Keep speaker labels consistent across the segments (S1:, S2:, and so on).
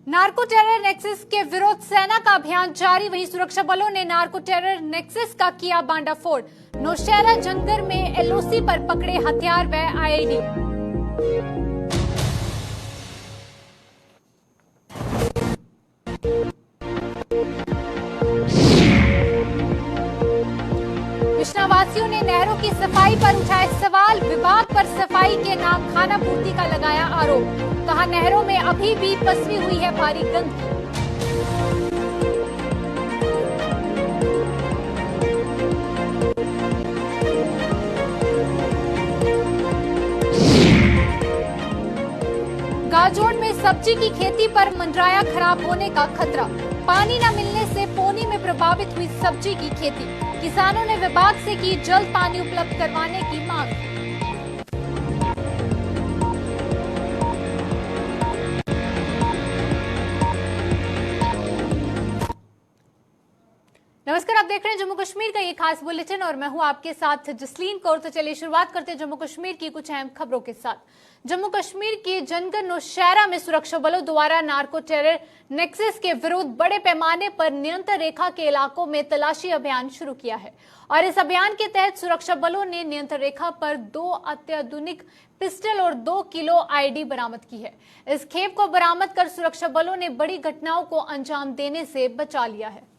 S1: Narco terror nexus के विरोध सेना का अभियान जारी। वहीं सुरक्षा बलों ने नार्को टेरर नेक्सस का किया बांडाफोड़। नौशहरा जंगल में एलओसी पर पकड़े हथियार व आईईडी। बिश्नावासियों ने नहरों की सफाई पर उठाए सवाल। विभाग पर सफाई के नाम खाना पूर्ति का लगाया आरोप। कहा नहरों में अभी भी पसरी हुई है भारी गंदगी। गाजोड़ में सब्जी की खेती पर मंडराया खराब होने का खतरा। पानी न मिलने से पौनी में प्रभावित हुई सब्जी की खेती। किसानों ने विभाग से की जल्द पानी उपलब्ध करवाने की मांग। नमस्कार, आप देख रहे हैं जम्मू कश्मीर का ये खास बुलेटिन और मैं हूं आपके साथ जसलीन कौर। तो चलिए शुरुआत करते हैं जम्मू कश्मीर की कुछ अहम खबरों के साथ। जम्मू कश्मीर के जनगण नौशहरा में सुरक्षा बलों द्वारा नार्को टेरर नेक्सस के विरुद्ध बड़े पैमाने पर नियंत्रण रेखा के इलाकों में तलाशी अभियान शुरू किया है और इस अभियान के तहत सुरक्षा बलों ने नियंत्रण रेखा पर 2 अत्याधुनिक पिस्टल और 2 किलो आईडी बरामद की है। इस खेप को बरामद कर सुरक्षा बलों ने बड़ी घटनाओं को अंजाम देने से बचा लिया है।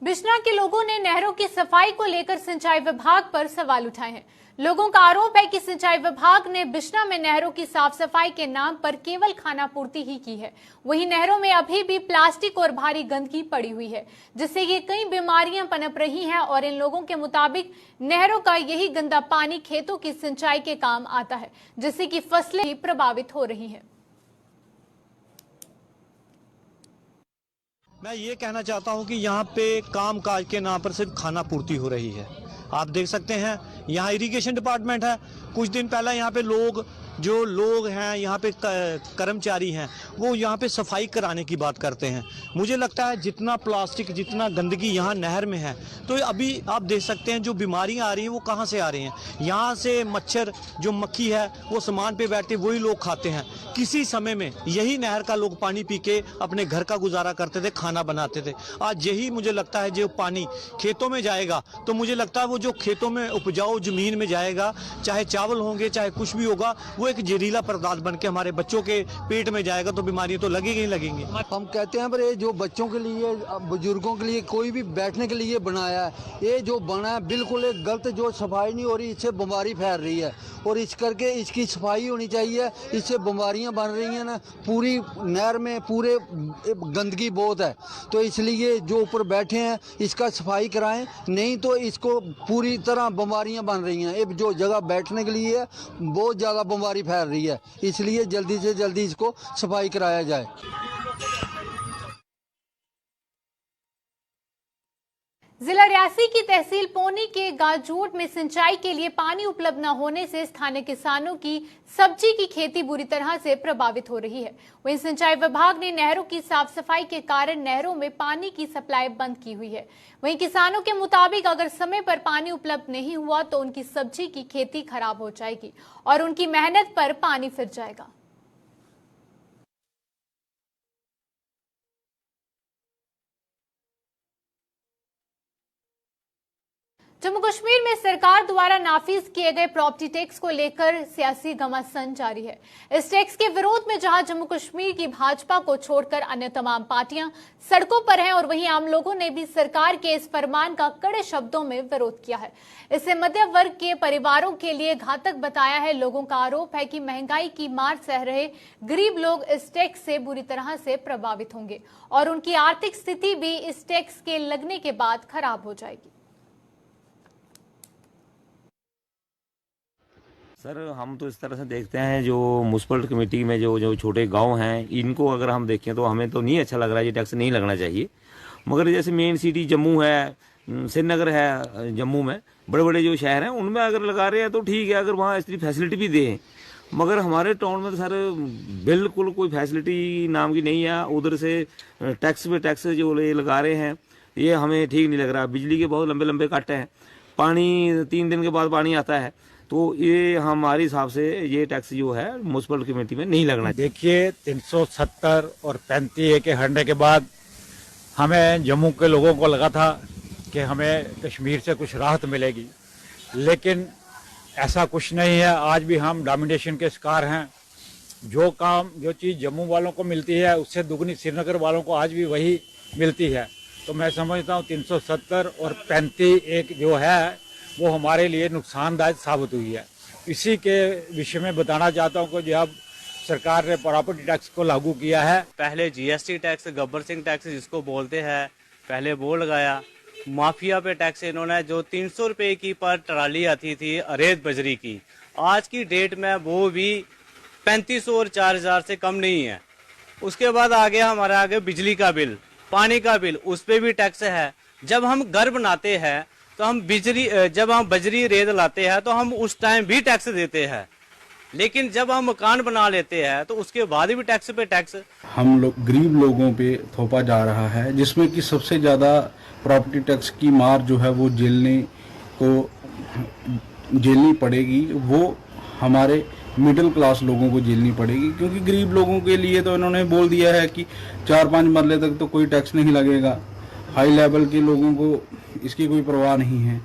S1: बिश्ना के लोगों ने नहरों की सफाई को लेकर सिंचाई विभाग पर सवाल उठाए हैं। लोगों का आरोप है कि सिंचाई विभाग ने बिश्ना में नहरों की साफ सफाई के नाम पर केवल खाना पूर्ति ही की है। वहीं नहरों में अभी भी प्लास्टिक और भारी गंदगी पड़ी हुई है, जिससे ये कई बीमारियां पनप रही हैं और इन लोगों के मुताबिक नहरों का यही गंदा पानी खेतों की सिंचाई के काम आता है, जिससे कि फसलें भी प्रभावित हो रही हैं।
S2: मैं ये कहना चाहता हूँ कि यहाँ पे काम काज के नाम पर सिर्फ खाना पूर्ति हो रही है। आप देख सकते हैं यहाँ इरिगेशन डिपार्टमेंट है। कुछ दिन पहले यहाँ पे लोग हैं यहाँ पे कर्मचारी हैं, वो यहाँ पे सफाई कराने की बात करते हैं। मुझे लगता है जितना प्लास्टिक जितना गंदगी यहाँ नहर में है, तो अभी आप देख सकते हैं जो बीमारियाँ आ रही हैं वो कहाँ से आ रही हैं। यहाँ से मच्छर जो मक्खी है वो सामान पे बैठते वही लोग खाते हैं। किसी समय में यही नहर का लोग पानी पी के अपने घर का गुजारा करते थे, खाना बनाते थे। आज यही मुझे लगता है जो पानी खेतों में जाएगा तो मुझे लगता है वो जो खेतों में उपजाऊ जमीन में जाएगा, चाहे चावल होंगे चाहे कुछ भी होगा, वो एक जहरीला पदार्थ बन के हमारे बच्चों के पेट में जाएगा तो बीमारियां तो लगेगी ही लगेंगी।
S3: हम कहते हैं पर ये जो बच्चों के लिए बुजुर्गों के लिए कोई भी बैठने के लिए बनाया है, ये जो बना है बिल्कुल एक गलत, जो सफाई नहीं हो रही, इससे बीमारी फैल रही है और इस करके इसकी सफाई होनी चाहिए। इससे बीमारियां बन रही हैं ना, पूरी नहर में पूरे गंदगी बहुत है, तो इसलिए जो ऊपर बैठे हैं इसका सफाई कराएं, नहीं तो इसको पूरी तरह बीमारियां बन रही हैं। ये जो जगह बैठने के लिए है बहुत ज़्यादा बीमारी फैल रही है, इसलिए जल्दी से जल्दी इसको सफाई कराया जाए।
S1: जिला रियासी की तहसील पौनी के गाजोट में सिंचाई के लिए पानी उपलब्ध न होने से स्थानीय किसानों की सब्जी की खेती बुरी तरह से प्रभावित हो रही है। वहीं सिंचाई विभाग ने नहरों की साफ सफाई के कारण नहरों में पानी की सप्लाई बंद की हुई है। वहीं किसानों के मुताबिक अगर समय पर पानी उपलब्ध नहीं हुआ तो उनकी सब्जी की खेती खराब हो जाएगी और उनकी मेहनत पर पानी फिर जाएगा। जम्मू कश्मीर में सरकार द्वारा नाफिज किए गए प्रॉपर्टी टैक्स को लेकर सियासी घमासान जारी है। इस टैक्स के विरोध में जहां जम्मू कश्मीर की भाजपा को छोड़कर अन्य तमाम पार्टियां सड़कों पर हैं और वहीं आम लोगों ने भी सरकार के इस फरमान का कड़े शब्दों में विरोध किया है। इसे मध्य वर्ग के परिवारों के लिए घातक बताया है। लोगों का आरोप है कि महंगाई की मार सह रहे गरीब लोग इस टैक्स से बुरी तरह से प्रभावित होंगे और उनकी आर्थिक स्थिति भी इस टैक्स के लगने के बाद खराब हो जाएगी।
S4: सर, हम तो इस तरह से देखते हैं जो म्यूनसिपल कमेटी में जो छोटे गांव हैं, इनको अगर हम देखें तो हमें तो नहीं अच्छा लग रहा है, ये टैक्स नहीं लगना चाहिए। मगर जैसे मेन सिटी जम्मू है, श्रीनगर है, जम्मू में बड़े बड़े जो शहर हैं उनमें अगर लगा रहे हैं तो ठीक है। अगर वहाँ इतनी फैसिलिटी भी दें मगर हमारे टाउन में तो सर बिल्कुल कोई फैसिलिटी नाम की नहीं है। उधर से टैक्स पे टैक्स जो ये लगा रहे हैं, ये हमें ठीक नहीं लग रहा। बिजली के बहुत लंबे लंबे कट हैं, पानी 3 दिन के बाद पानी आता है, तो ये हमारे हिसाब से ये टैक्स जो है म्युनिसिपल कमेटी में नहीं लगना चाहिए।
S5: देखिए 370 और 35A के हटने के बाद हमें जम्मू के लोगों को लगा था कि हमें कश्मीर से कुछ राहत मिलेगी, लेकिन ऐसा कुछ नहीं है। आज भी हम डोमिनेशन के शिकार हैं। जो चीज़ जम्मू वालों को मिलती है उससे दुगनी श्रीनगर वालों को आज भी वही मिलती है। तो मैं समझता हूँ 370 और 35A जो है वो हमारे लिए नुकसानदायक साबित हुई है। इसी के विषय में बताना चाहता हूँ कि जब सरकार ने प्रॉपर्टी टैक्स को लागू किया है,
S6: पहले GST tax, Gabbar Singh tax जिसको बोलते हैं, पहले वो लगाया। माफिया पे टैक्स इन्होंने जो 300 रुपए की पर ट्राली आती थी अरेज बजरी की, आज की डेट में वो भी 3500 और 4000 से कम नहीं है। उसके बाद आ गया हमारे आगे बिजली का बिल, पानी का बिल, उस पे भी टैक्स है। जब हम घर बनाते हैं तो जब हम बजरी रेत लाते हैं तो हम उस टाइम भी टैक्स देते हैं, लेकिन जब हम मकान बना लेते हैं तो उसके बाद भी टैक्स पे टैक्स।
S7: हम लोग गरीब लोगों पे थोपा जा रहा है, जिसमें कि सबसे ज़्यादा प्रॉपर्टी टैक्स की मार जो है वो झेलनी पड़ेगी, वो हमारे मिडिल क्लास लोगों को झेलनी पड़ेगी। क्योंकि गरीब लोगों के लिए तो इन्होंने बोल दिया है कि 4-5 मरले तक तो कोई टैक्स नहीं लगेगा। हाई लेवल के लोगों को इसकी कोई परवाह नहीं है।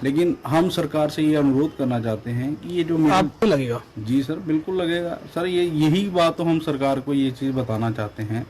S7: लेकिन हम सरकार से ये अनुरोध करना चाहते हैं कि ये जो
S8: आपको लगेगा।
S7: जी सर, बिल्कुल लगेगा सर। यही बात तो हम सरकार को ये चीज़ बताना चाहते हैं।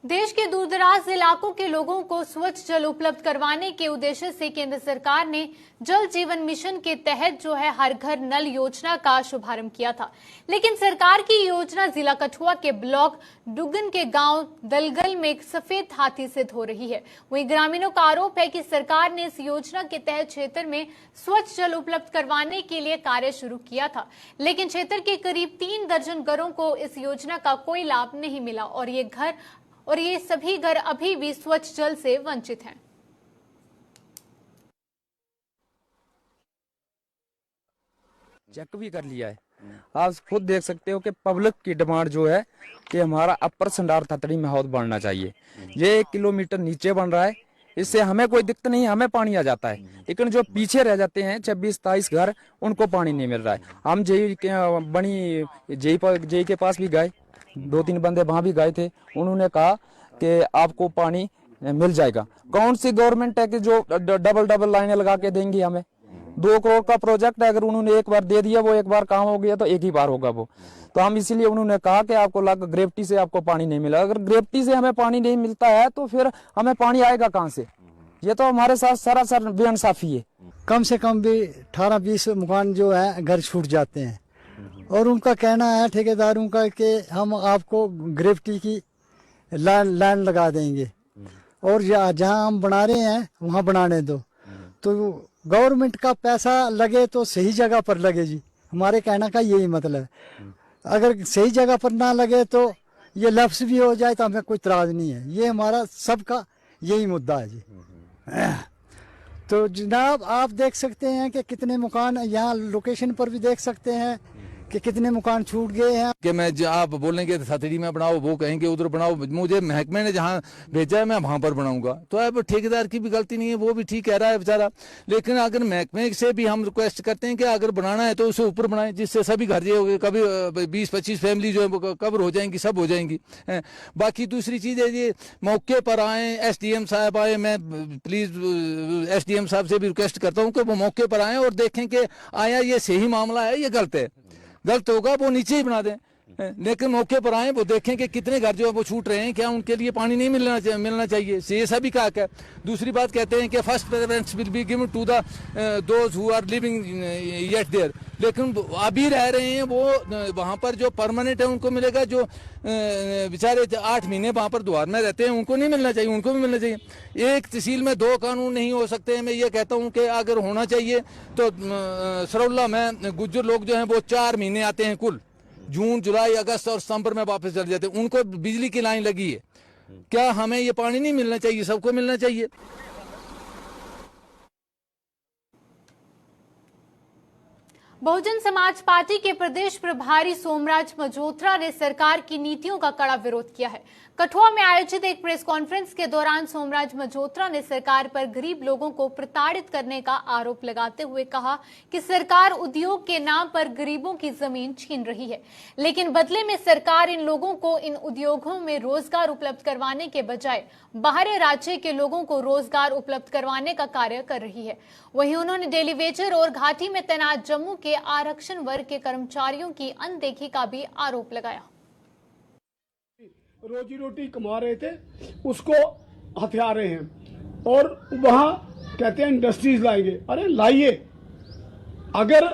S1: देश के दूरदराज इलाकों के लोगों को स्वच्छ जल उपलब्ध करवाने के उद्देश्य से केंद्र सरकार ने जल जीवन मिशन के तहत जो है हर घर नल योजना का शुभारंभ किया था, लेकिन सरकार की योजना जिला कठुआ के ब्लॉक डुगन के गांव दलगल में सफेद हाथी सिद्ध हो रही है। वहीं ग्रामीणों का आरोप है कि सरकार ने इस योजना के तहत क्षेत्र में स्वच्छ जल उपलब्ध करवाने के लिए कार्य शुरू किया था, लेकिन क्षेत्र के करीब 3 दर्जन घरों को इस योजना का कोई लाभ नहीं मिला और ये सभी घर अभी भी स्वच्छ जल से वंचित हैं।
S8: चेक भी कर लिया है। आप खुद देख सकते हो कि पब्लिक की डिमांड जो है कि हमारा अपर संडार थतड़ी में हौद बनना चाहिए। ये 1 किलोमीटर नीचे बन रहा है, इससे हमें कोई दिक्कत नहीं, हमें पानी आ जाता है, लेकिन जो पीछे रह जाते हैं 26-27 घर, उनको पानी नहीं मिल रहा है। हम जेई के पास भी गए, 2-3 बंदे वहां भी गए थे, उन्होंने कहा कि आपको पानी मिल जाएगा। कौन सी गवर्नमेंट है कि जो डबल लाइनें लगा के देंगी हमें? 2 करोड़ का प्रोजेक्ट है, अगर उन्होंने एक बार दे दिया, वो एक बार काम हो गया तो एक ही बार होगा वो। तो हम इसीलिए उन्होंने कहा कि आपको ग्रेविटी से आपको पानी नहीं मिला। अगर ग्रेविटी से हमें पानी नहीं मिलता है तो फिर हमें पानी आएगा कहाँ से? ये तो हमारे साथ सरासर बेइंसाफी है।
S9: कम से कम भी 18-20 मकान जो है घर छूट जाते हैं, और उनका कहना है ठेकेदारों का कि हम आपको ग्रेविटी की लाइन लगा देंगे, और जहाँ हम बना रहे हैं वहाँ बनाने दो। तो गवर्नमेंट का पैसा लगे तो सही जगह पर लगे जी, हमारे कहना का यही मतलब है। अगर सही जगह पर ना लगे तो ये लफ्स भी हो जाए तो हमें कोई इतराज नहीं है। ये हमारा सबका यही मुद्दा है जी। तो जनाब आप देख सकते हैं कि कितने मकान, यहाँ लोकेशन पर भी देख सकते हैं कि कितने मकान छूट गए हैं।
S10: कि मैं आप बोलेंगे सतड़ी में बनाओ, वो कहेंगे उधर बनाओ, मुझे महकमे ने जहाँ भेजा है मैं वहां पर बनाऊंगा। तो अब ठेकेदार की भी गलती नहीं है, वो भी ठीक कह रहा है बेचारा। लेकिन अगर महकमे से भी हम रिक्वेस्ट करते हैं कि अगर बनाना है तो उसे ऊपर बनाएं, जिससे सभी घर जो कभी 20-25 फैमिली जो है कवर हो जाएंगी, सब हो जाएंगी। बाकी दूसरी चीज है ये मौके पर आए, SDM साहब आए, मैं प्लीज SDM साहब से भी रिक्वेस्ट करता हूँ कि वो मौके पर आए और देखें कि आया ये सही मामला है, ये गलत है। गलत होगा वो नीचे ही बना दें, लेकिन मौके पर आए, वो देखें कि कितने घर जो है वो छूट रहे हैं, क्या उनके लिए पानी नहीं मिलना चाहिए। ये सभी का हक है। दूसरी बात कहते हैं कि first preference will be given to the those who are living yet there, लेकिन अभी रह रहे हैं वो वहाँ पर जो परमानेंट है उनको मिलेगा, जो बेचारे 8 महीने वहाँ पर द्वार में रहते हैं उनको नहीं मिलना चाहिए, उनको भी मिलना चाहिए। एक तहसील में 2 कानून नहीं हो सकते हैं। मैं ये कहता हूँ कि अगर होना चाहिए तो सरौला में गुज्जर लोग जो हैं वो 4 महीने आते हैं कुल, जून, जुलाई, अगस्त और सितंबर में वापस चले जाते हैं। उनको बिजली की लाइन लगी है, क्या हमें ये पानी नहीं मिलना चाहिए? सबको मिलना चाहिए।
S1: बहुजन समाज पार्टी के प्रदेश प्रभारी सोमराज मजोत्रा ने सरकार की नीतियों का कड़ा विरोध किया है। कठुआ में आयोजित एक प्रेस कॉन्फ्रेंस के दौरान सोमराज मजोत्रा ने सरकार पर गरीब लोगों को प्रताड़ित करने का आरोप लगाते हुए कहा कि सरकार उद्योग के नाम पर गरीबों की जमीन छीन रही है, लेकिन बदले में सरकार इन लोगों को इन उद्योगों में रोजगार उपलब्ध करवाने के बजाय बाहरी राज्य के लोगों को रोजगार उपलब्ध करवाने का कार्य कर रही है। वहीं उन्होंने डेली वेजर और घाटी में तैनात जम्मू के आरक्षण वर्ग के कर्मचारियों की अनदेखी का भी आरोप लगाया।
S11: रोजी रोटी कमा रहे थे उसको हथिया रहे हैं और वहां कहते हैं इंडस्ट्रीज लाएंगे। अरे लाइए, अगर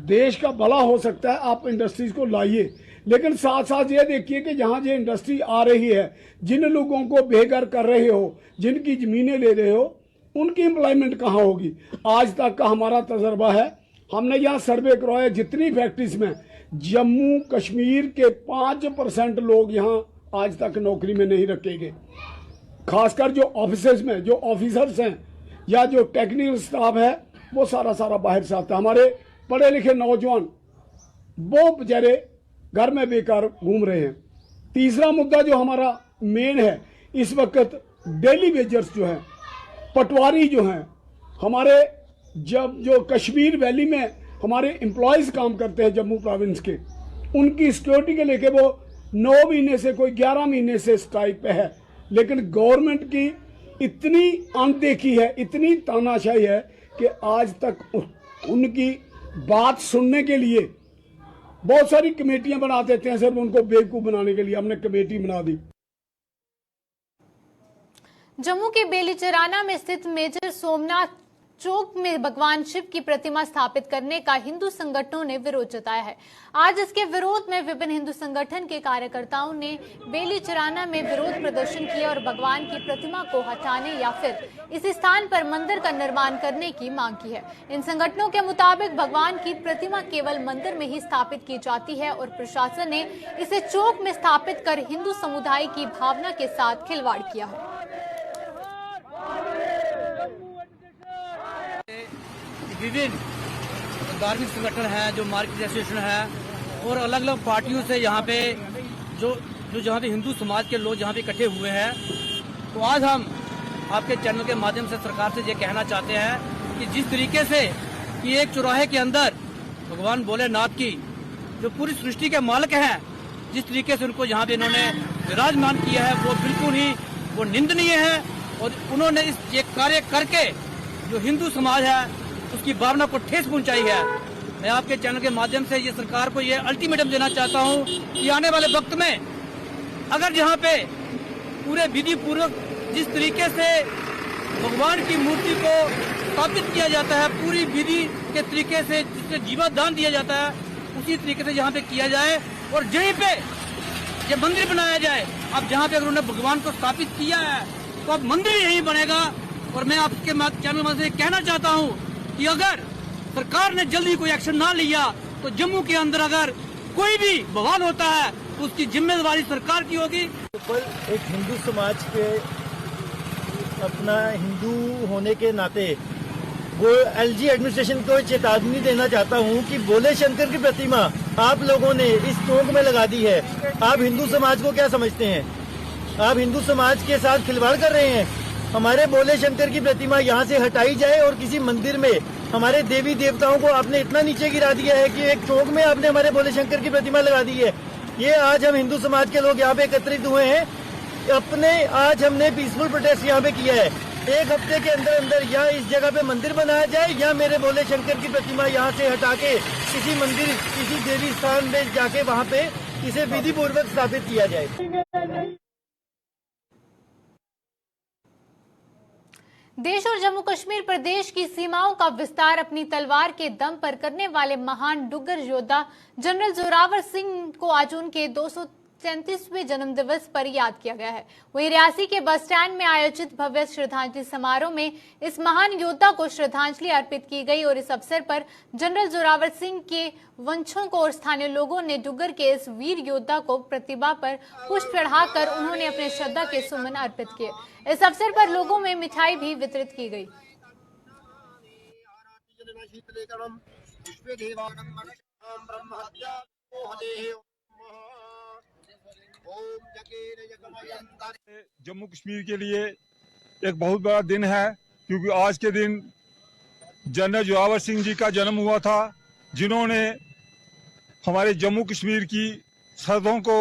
S11: देश का भला हो सकता है आप इंडस्ट्रीज को लाइए, लेकिन साथ साथ ये देखिए कि जहां ये इंडस्ट्री आ रही है, जिन लोगों को बेघर कर रहे हो, जिनकी जमीनें ले रहे हो, उनकी एम्प्लॉयमेंट कहाँ होगी। आज तक का हमारा तजर्बा है, हमने यहाँ सर्वे करवाया जितनी फैक्ट्रीज में जम्मू कश्मीर के 5% लोग यहाँ आज तक नौकरी में नहीं रखे गए। खासकर जो ऑफिसेज में जो ऑफिसर्स हैं या जो टेक्निकल स्टाफ है वो सारा बाहर से आता है। हमारे पढ़े लिखे नौजवान वो बेचारे घर में बेकार घूम रहे हैं। तीसरा मुद्दा जो हमारा मेन है इस वक्त, डेली वेजर्स जो हैं, पटवारी जो हैं, हमारे जब जो कश्मीर वैली में हमारे एम्प्लॉयज काम करते हैं जम्मू प्रोविंस के, उनकी सिक्योरिटी के लेके वो 9 महीने से कोई 11 महीने से स्ट्राइक पे है, लेकिन गवर्नमेंट की इतनी अनदेखी है, इतनी तानाशाही है कि आज तक उनकी बात सुनने के लिए बहुत सारी कमेटियां बना देते हैं, सिर्फ उनको बेवकूफ बनाने के लिए हमने कमेटी बना दी।
S1: जम्मू के बेलीचराना में स्थित मेजर सोमनाथ चौक में भगवान शिव की प्रतिमा स्थापित करने का हिंदू संगठनों ने विरोध जताया है। आज इसके विरोध में विभिन्न हिंदू संगठन के कार्यकर्ताओं ने बेलीचराना में विरोध प्रदर्शन किया और भगवान की प्रतिमा को हटाने या फिर इस स्थान पर मंदिर का निर्माण करने की मांग की है। इन संगठनों के मुताबिक भगवान की प्रतिमा केवल मंदिर में ही स्थापित की जाती है और प्रशासन ने इसे चौक में स्थापित कर हिंदू समुदाय की भावना के साथ खिलवाड़ किया है।
S12: विभिन्न धार्मिक संगठन है, जो मार्केट एसोसिएशन है और अलग अलग पार्टियों से यहाँ पे जो जहाँ पे हिंदू समाज के लोग जहाँ पे इकट्ठे हुए हैं, तो आज हम आपके चैनल के माध्यम से सरकार से ये कहना चाहते हैं कि जिस तरीके से कि एक चौराहे के अंदर भगवान भोलेनाथ की जो पूरी सृष्टि के मालिक हैं, जिस तरीके से उनको यहाँ पे इन्होंने विराजमान किया है वो बिल्कुल ही वो निंदनीय है। और उन्होंने ये कार्य करके जो हिंदू समाज है उसकी भावना को ठेस पहुंचाई है। मैं आपके चैनल के माध्यम से ये सरकार को ये अल्टीमेटम देना चाहता हूं कि आने वाले वक्त में अगर यहाँ पे पूरे विधि पूर्वक जिस तरीके से भगवान की मूर्ति को स्थापित किया जाता है, पूरी विधि के तरीके से जिससे जीवादान दिया जाता है, उसी तरीके से यहाँ पे किया जाए और यहीं पे ये मंदिर बनाया जाए। अब जहाँ पे अगर उन्होंने भगवान को स्थापित किया है तो अब मंदिर यहीं बनेगा। और मैं आपके चैनल में से कहना चाहता हूँ कि अगर सरकार ने जल्दी कोई एक्शन ना लिया तो जम्मू के अंदर अगर कोई भी बवाल होता है तो उसकी जिम्मेदारी सरकार की होगी।
S13: पर एक हिंदू समाज के अपना हिंदू होने के नाते वो एलजी एडमिनिस्ट्रेशन को चेतावनी देना चाहता हूँ कि भोले शंकर की प्रतिमा आप लोगों ने इस चौक में लगा दी है। आप हिंदू समाज को क्या समझते हैं? आप हिंदू समाज के साथ खिलवाड़ कर रहे हैं। हमारे भोले शंकर की प्रतिमा यहाँ से हटाई जाए और किसी मंदिर में हमारे देवी देवताओं को आपने इतना नीचे गिरा दिया है कि एक चौक में आपने हमारे भोले शंकर की प्रतिमा लगा दी है। ये आज हम हिंदू समाज के लोग यहाँ पे एकत्रित हुए हैं। आज हमने पीसफुल प्रोटेस्ट यहाँ पे किया है। 1 हफ्ते के अंदर अंदर या इस जगह पे मंदिर बनाया जाए या मेरे भोले शंकर की प्रतिमा यहाँ से हटा के किसी मंदिर, किसी देवी स्थान में जाके वहाँ पे इसे विधि पूर्वक स्थापित किया जाए।
S1: देश और जम्मू कश्मीर प्रदेश की सीमाओं का विस्तार अपनी तलवार के दम पर करने वाले महान डुग्गर योद्धा जनरल जोरावर सिंह को आज उनके 233वें जन्म दिवस पर याद किया गया है। वहीं रियासी के बस स्टैंड में आयोजित भव्य श्रद्धांजलि समारोह में इस महान योद्धा को श्रद्धांजलि अर्पित की गई और इस अवसर पर जनरल जोरावर सिंह के वंशों को और स्थानीय लोगों ने डुग्गर के इस वीर योद्धा को प्रतिमा पर पुष्प चढ़ाकर उन्होंने अपने श्रद्धा के सुमन अर्पित किए। इस अवसर पर लोगों में मिठाई भी वितरित की गई।
S14: जम्मू कश्मीर के लिए एक बहुत बड़ा दिन है, क्योंकि आज के दिन जनरल जोरावर सिंह जी का जन्म हुआ था, जिन्होंने हमारे जम्मू कश्मीर की सरहदों को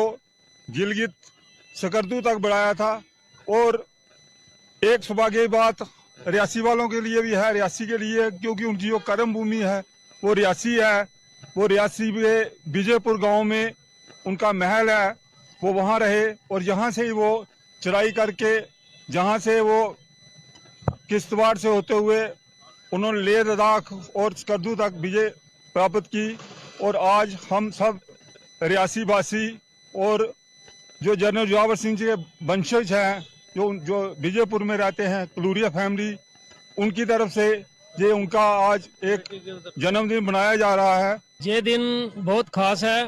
S14: गिलगित सकर्दू तक बढ़ाया था। और एक सौभाग्य की बात रियासी वालों के लिए भी है, रियासी के लिए, क्योंकि उनकी जो कर्म भूमि है वो रियासी है। वो रियासी के विजयपुर गांव में उनका महल है, वो वहां रहे और यहाँ से ही वो चढ़ाई करके, जहाँ से वो किश्तवाड़ से होते हुए उन्होंने लेह लद्दाख और सकर्दू तक विजय प्राप्त की। और आज हम सब रियासी वासी और जो जनरल जोरावर सिंह जी के वंशज हैं, जो विजयपुर में रहते हैं, कलूरिया फैमिली, उनकी तरफ से ये उनका आज एक जन्मदिन मनाया जा रहा है।
S15: ये दिन बहुत खास है,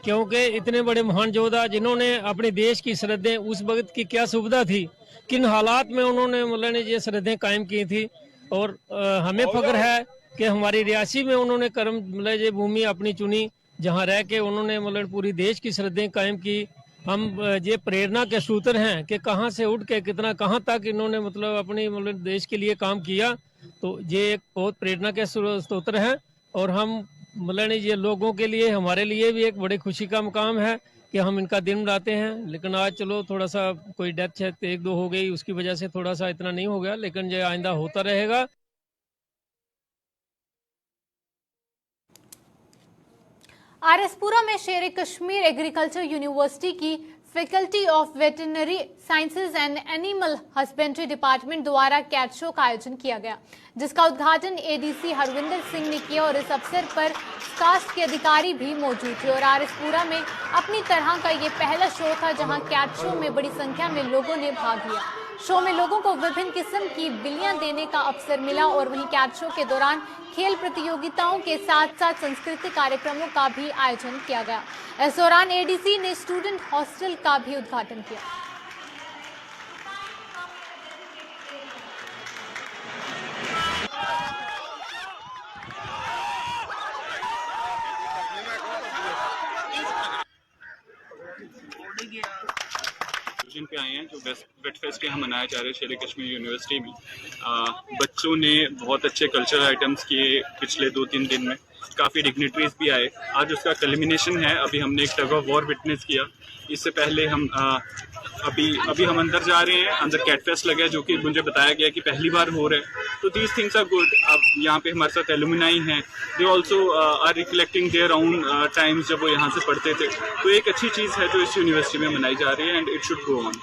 S15: क्योंकि इतने बड़े महान योद्धा जिन्होंने अपने देश की सरहदें, उस वक्त की क्या सुविधा थी, किन हालात में उन्होंने मतलब ये सरहदें कायम की थी। और हमें फख्र है कि हमारी रियासी में उन्होंने कर्म मतलब ये भूमि अपनी चुनी, जहाँ रह के उन्होंने मतलब पूरी देश की सरहदें कायम की। हम ये प्रेरणा के सूत्र हैं कि कहाँ से उठ के कितना कहाँ तक इन्होंने मतलब अपनी मतलब देश के लिए काम किया। तो ये एक बहुत प्रेरणा के स्रोत हैं। और हम मतलब ये लोगों के लिए, हमारे लिए भी एक बड़ी खुशी का मुकाम है कि हम इनका दिन मनाते हैं। लेकिन आज चलो थोड़ा सा कोई डेथ है, 1-2 हो गई, उसकी वजह से थोड़ा सा इतना नहीं हो गया, लेकिन ये आइंदा होता रहेगा।
S1: आरएसपुरा में शेर कश्मीर एग्रीकल्चर यूनिवर्सिटी की faculty of veterinary sciences and animal husbandry department द्वारा कैट शो का आयोजन किया गया, जिसका उद्घाटन एडीसी हरविंदर सिंह ने किया। और इस अवसर पर कास्ट के अधिकारी भी मौजूद थे। और आरएसपुरा में अपनी तरह का ये पहला शो था जहां कैट शो में बड़ी संख्या में लोगों ने भाग लिया। शो में लोगों को विभिन्न किस्म की बिल्लियां देने का अवसर मिला। और वहीं कैट शो के दौरान खेल प्रतियोगिताओं के साथ साथ सांस्कृतिक कार्यक्रमों का भी आयोजन किया गया। इस दौरान एडीसी ने स्टूडेंट हॉस्टल का भी उद्घाटन किया।
S16: पे आए हैं जो वेट फेस्ट यहाँ मनाया जा रहा है शेर कश्मीर यूनिवर्सिटी में। बच्चों ने बहुत अच्छे कल्चरल आइटम्स किए पिछले 2-3 दिन में, काफ़ी डिग्नेटरीज भी आए। आज उसका कल्मिनेशन है। अभी हमने एक टग ऑफ वॉर विटनेस किया। इससे पहले हम अभी हम अंदर जा रहे हैं। अंदर कैट फेस्ट लगा है, जो कि मुझे बताया गया कि पहली बार हो रहा है। तो दीज थिंग्स आर गुड। अब यहाँ पे हमारे साथ एलुमनाई हैं, they also are recollecting their own times जब वो यहाँ से पढ़ते थे। तो एक अच्छी चीज़ है जो इस यूनिवर्सिटी में मनाई जा रही है, and it should go on.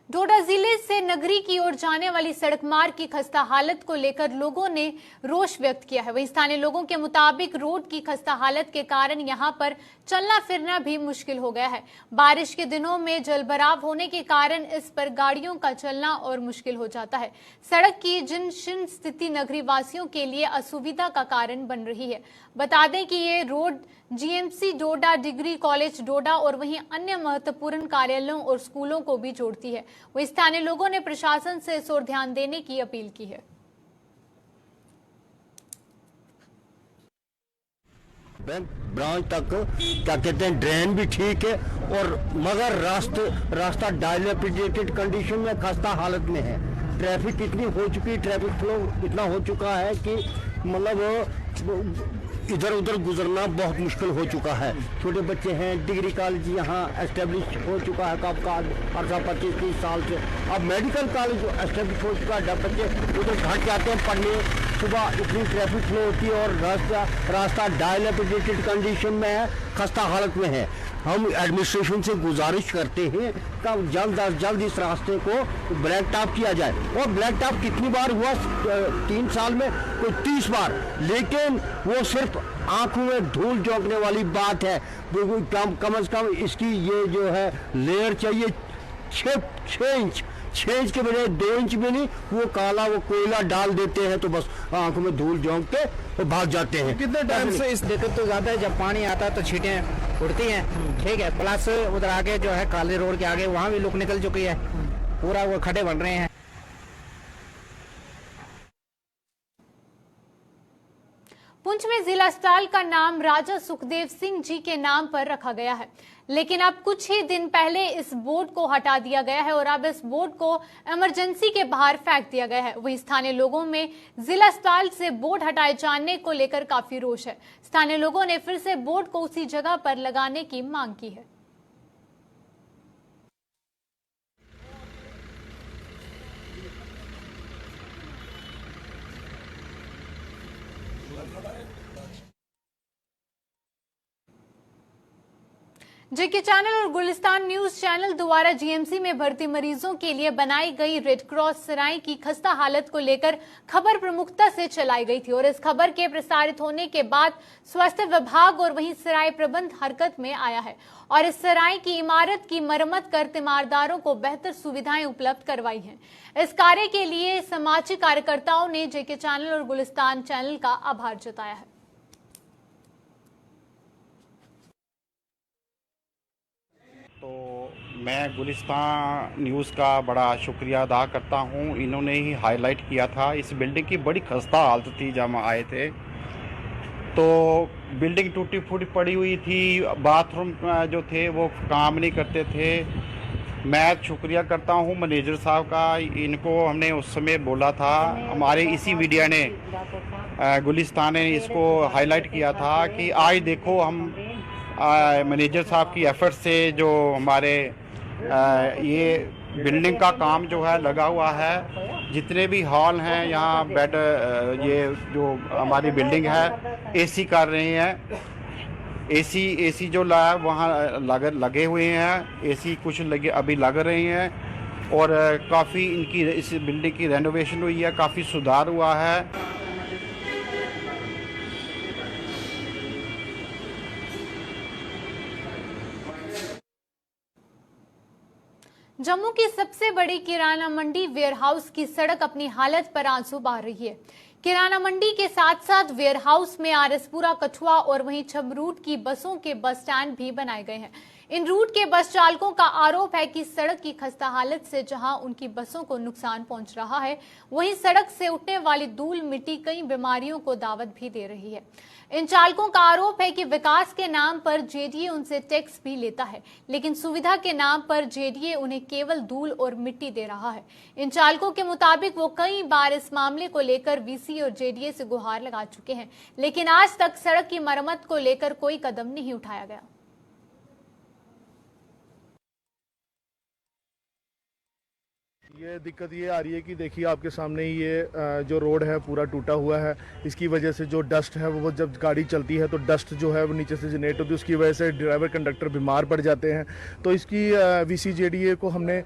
S1: Doda जिले से नगरी की ओर जाने वाली सड़क मार्ग की खस्ता हालत को लेकर लोगों ने रोष व्यक्त किया है। वहीं स्थानीय लोगों के मुताबिक रोड की खस्ता हालत के कारण यहां पर चलना फिरना भी मुश्किल हो गया है। बारिश के दिनों में जलभराव होने के कारण इस पर गाड़ियों का चलना और मुश्किल हो जाता है। सड़क की जीर्ण स्थिति नगरी वासियों के लिए असुविधा का कारण बन रही है। बता दें कि ये रोड जीएमसी डोडा, डिग्री कॉलेज डोडा और वहीं अन्य महत्वपूर्ण कार्यालयों और स्कूलों को भी जोड़ती है। वहीं स्थानीय लोगों ने प्रशासन से इस ओर ध्यान देने की अपील की है।
S17: ब्रांच तक क्या कहते हैं ड्रेन भी ठीक है, और मगर रास्ता डायलेपिडेटेड कंडीशन में, खस्ता हालत में है। ट्रैफिक इतनी हो चुकी, ट्रैफिक फ्लो इतना हो चुका है कि मतलब इधर उधर गुजरना बहुत मुश्किल हो चुका है। छोटे बच्चे हैं, डिग्री कॉलेज यहाँ एस्टेब्लिश हो चुका है कब का 25-30 साल से। अब मेडिकल कॉलेज एस्टेब्लिश हो चुका है, बच्चे उधर घट जाते हैं पढ़ने। सुबह इतनी ट्रैफिक फ्लो होती है और रास्ता डायलेपिडेटेड कंडीशन में है, खस्ता हालत में है। हम एडमिनिस्ट्रेशन से गुजारिश करते हैं कि जल्द अज जल्द इस रास्ते को ब्लैक टॉप किया जाए। और ब्लैक टॉप कितनी बार हुआ 3 साल में? कोई 30 बार। लेकिन वो सिर्फ आंखों में धूल झोंकने वाली बात है। कम से कम इसकी ये जो है लेयर चाहिए 6 इंच, 6 इंच के बजाय 2 इंच में नहीं, वो काला वो कोयला डाल देते हैं तो बस आंखों में धूल झोंक के वो भाग जाते हैं।
S18: कितने टाइम से इस दिक्कत तो ज्यादा है, जब पानी आता है तो छींटें उड़ती हैं, ठीक है। प्लस उधर आगे जो है काले रोड के आगे वहाँ भी लुक निकल चुकी है, पूरा वो खड्डे बन रहे हैं।
S1: पुंछ में जिला अस्पताल का नाम राजा सुखदेव सिंह जी के नाम पर रखा गया है, लेकिन अब कुछ ही दिन पहले इस बोर्ड को हटा दिया गया है और अब इस बोर्ड को इमरजेंसी के बाहर फेंक दिया गया है। वहीं स्थानीय लोगों में जिला अस्पताल से बोर्ड हटाए जाने को लेकर काफी रोष है। स्थानीय लोगों ने फिर से बोर्ड को उसी जगह पर लगाने की मांग की है। जेके चैनल और गुलिस्तान न्यूज चैनल द्वारा जीएमसी में भर्ती मरीजों के लिए बनाई गई रेड क्रॉस सराय की खस्ता हालत को लेकर खबर प्रमुखता से चलाई गई थी और इस खबर के प्रसारित होने के बाद स्वास्थ्य विभाग और वहीं सराय प्रबंध हरकत में आया है और इस सराय की इमारत की मरम्मत कर तीमारदारों को बेहतर सुविधाएं उपलब्ध करवाई हैं। इस कार्य के लिए सामाजिक कार्यकर्ताओं ने जेके चैनल और गुलिस्तान चैनल का आभार जताया है।
S19: तो मैं गुलिस्तान न्यूज़ का बड़ा शुक्रिया अदा करता हूँ। इन्होंने ही हाईलाइट किया था। इस बिल्डिंग की बड़ी खस्ता हालत थी जब हम आए थे, तो बिल्डिंग टूटी फूटी पड़ी हुई थी, बाथरूम जो थे वो काम नहीं करते थे। मैं शुक्रिया करता हूँ मैनेजर साहब का। इनको हमने उस समय बोला था, हमारे इसी मीडिया ने गुलिस्तान ने इसको हाईलाइट किया था कि आज देखो हम मैनेजर साहब की एफर्ट से जो हमारे ये बिल्डिंग का काम जो है लगा हुआ है। जितने भी हॉल हैं यहाँ बेड, ये जो हमारी बिल्डिंग है एसी कर रहे हैं। एसी जो वहाँ लगे हुए हैं, एसी कुछ अभी लग रहे हैं और काफ़ी इनकी इस बिल्डिंग की रेनोवेशन हुई है, काफ़ी सुधार हुआ है।
S1: जम्मू की सबसे बड़ी किराना मंडी वेयरहाउस की सड़क अपनी हालत पर आंसू बहा रही है। किराना मंडी के साथ साथ वेयरहाउस में आरएसपुरा, कठुआ और वहीं छबरूट की बसों के बस स्टैंड भी बनाए गए हैं। इन रूट के बस चालकों का आरोप है कि सड़क की खस्ता हालत से जहां उनकी बसों को नुकसान पहुंच रहा है, वहीं सड़क से उठने वाली धूल मिट्टी कई बीमारियों को दावत भी दे रही है। इन चालकों का आरोप है कि विकास के नाम पर जेडीए उनसे टैक्स भी लेता है, लेकिन सुविधा के नाम पर जेडीए उन्हें केवल धूल और मिट्टी दे रहा है। इन चालकों के मुताबिक वो कई बार इस मामले को लेकर वीसी और जेडीए से गुहार लगा चुके हैं, लेकिन आज तक सड़क की मरम्मत को लेकर कोई कदम नहीं उठाया गया।
S20: ये दिक्कत ये आ रही है कि देखिए आपके सामने ये जो रोड है पूरा टूटा हुआ है। इसकी वजह से जो डस्ट है वो जब गाड़ी चलती है तो डस्ट जो है वो नीचे से जनरेट होती है, उसकी वजह से ड्राइवर कंडक्टर बीमार पड़ जाते हैं। तो इसकी वीसी जेडीए को हमने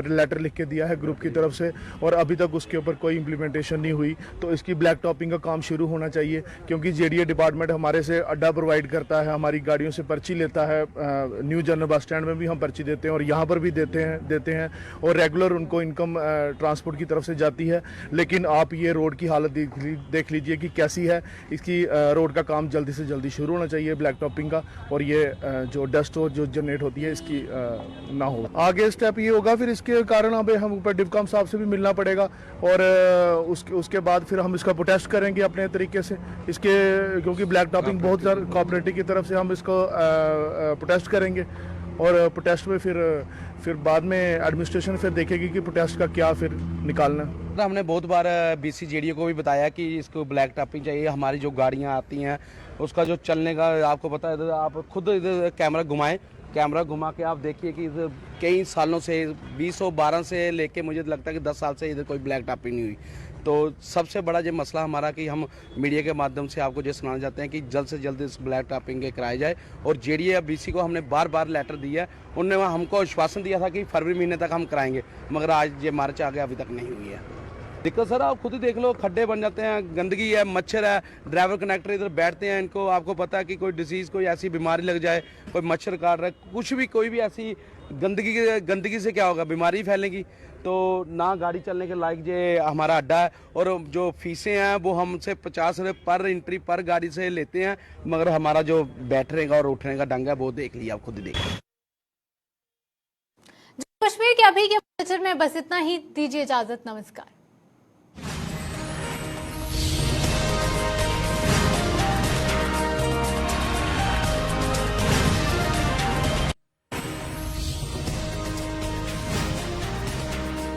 S20: लेटर लिख के दिया है ग्रुप की तरफ से और अभी तक उसके ऊपर कोई इम्प्लीमेंटेशन नहीं हुई। तो इसकी ब्लैक टॉपिंग का काम शुरू होना चाहिए, क्योंकि जेडीए डिपार्टमेंट हमारे से अड्डा प्रोवाइड करता है, हमारी गाड़ियों से पर्ची लेता है। न्यू जनरल बस स्टैंड में भी हम पर्ची देते हैं और यहाँ पर भी देते हैं और रेगुलर उनको इनकम ट्रांसपोर्ट की तरफ से जाती है। लेकिन आप ये रोड की हालत देख लीजिए कि कैसी है। इसकी रोड का काम जल्दी से जल्दी शुरू होना चाहिए, ब्लैक टॉपिंग का, और ये जो डस्ट हो जो जनरेट होती है इसकी ना हो। आगे स्टेप ये होगा, फिर इसके कारण हम ऊपर डिवकॉम साहब से भी मिलना पड़ेगा और उसके बाद फिर हम इसका प्रोटेस्ट करेंगे अपने तरीके से इसके, क्योंकि ब्लैक टॉपिंग बहुत ज़्यादा कोऑपरेटिव की तरफ से हम इसको प्रोटेस्ट करेंगे और प्रोटेस्ट में फिर बाद में एडमिनिस्ट्रेशन फिर देखेगी कि प्रोटेस्ट का क्या फिर निकालना।
S19: हमने बहुत बार बीसी जेडीए को भी बताया कि इसको ब्लैक टॉपिंग चाहिए। हमारी जो गाड़ियां आती हैं उसका जो चलने का आपको पता है, आप खुद इधर कैमरा घुमाएं, कैमरा घुमा के आप देखिए कि इधर कई सालों से 2012 से लेके मुझे लगता है कि 10 साल से इधर कोई ब्लैक टॉपिंग नहीं हुई। तो सबसे बड़ा ये मसला हमारा कि हम मीडिया के माध्यम से आपको ये सुनाना चाहते हैं कि जल्द से जल्द इस ब्लैक टॉपिंग के कराया जाए। और जेडीए या बीसी को हमने बार बार लेटर दिया है, उन्होंने हमको आश्वासन दिया था कि फरवरी महीने तक हम कराएंगे, मगर आज ये मार्च आ गया, अभी तक नहीं हुई है। दिक्कत सर आप खुद ही देख लो, खड्डे बन जाते हैं, गंदगी है, मच्छर है, ड्राइवर कंडक्टर इधर बैठते हैं, इनको आपको पता है कि कोई डिसीज़, कोई ऐसी बीमारी लग जाए, कोई मच्छर काट रहा है, कुछ भी कोई भी ऐसी गंदगी से क्या होगा, बीमारी फैलेगी। तो ना गाड़ी चलने के लायक ये हमारा अड्डा है और जो फीसें हैं वो हमसे 50 रुपये पर एंट्री पर गाड़ी से लेते हैं, मगर हमारा जो बैठने का और उठने का ढंग है वो देख लिया, आप खुद ही देखिए।
S1: कश्मीर के अभी के में बस इतना ही, दीजिए इजाजत, नमस्कार।